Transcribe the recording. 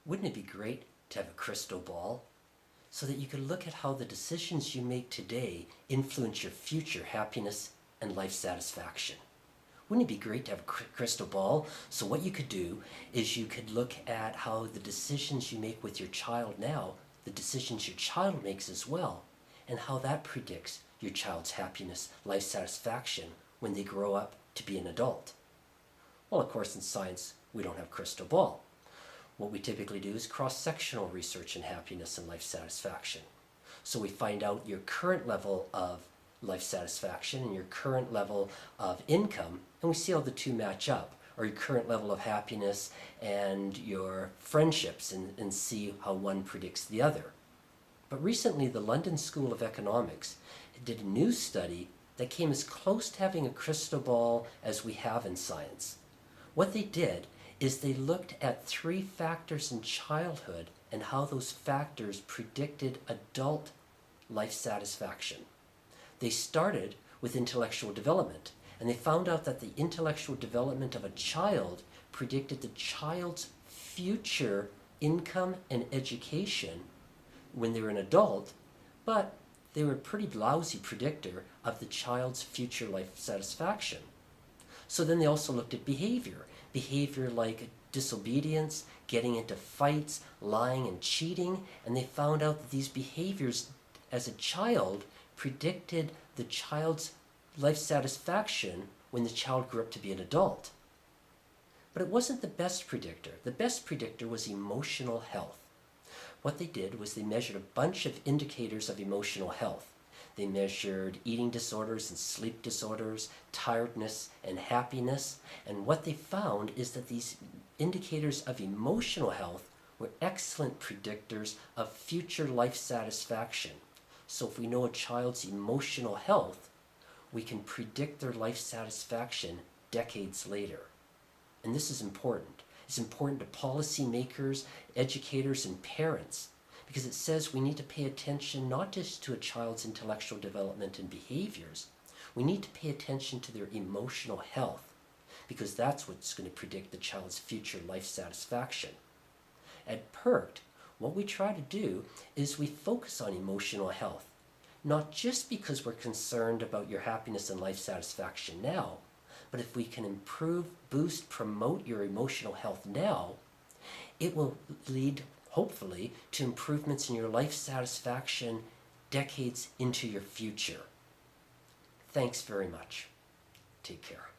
Wouldn't it be great to have a crystal ball so that you could look at how the decisions you make today influence your future happiness and life satisfaction? Wouldn't it be great to have a crystal ball? So what you could do is you could look at how the decisions you make with your child now, the decisions your child makes as well, and how that predicts your child's happiness, life satisfaction when they grow up to be an adult. Well, of course, in science, we don't have a crystal ball. What we typically do is cross-sectional research in happiness and life satisfaction. So we find out your current level of life satisfaction and your current level of income, and we see how the two match up, or your current level of happiness and your friendships, and see how one predicts the other. But recently, the London School of Economics did a new study that came as close to having a crystal ball as we have in science. What they did is they looked at 3 factors in childhood and how those factors predicted adult life satisfaction. They started with intellectual development, and they found out that the intellectual development of a child predicted the child's future income and education when they were an adult, but they were a pretty lousy predictor of the child's future life satisfaction. So then they also looked at behavior like disobedience, getting into fights, lying and cheating, and they found out that these behaviors as a child predicted the child's life satisfaction when the child grew up to be an adult. But it wasn't the best predictor. The best predictor was emotional health. What they did was they measured a bunch of indicators of emotional health. They measured eating disorders and sleep disorders, tiredness and happiness, and what they found is that these indicators of emotional health were excellent predictors of future life satisfaction. So if we know a child's emotional health, we can predict their life satisfaction decades later. And this is important. It's important to policymakers, educators, and parents, because it says we need to pay attention not just to a child's intellectual development and behaviors. We need to pay attention to their emotional health, because that's what's going to predict the child's future life satisfaction. At PERCT, what we try to do is we focus on emotional health, not just because we're concerned about your happiness and life satisfaction now, but if we can improve, boost, promote your emotional health now, it will lead, hopefully, to improvements in your life satisfaction decades into your future. Thanks very much. Take care.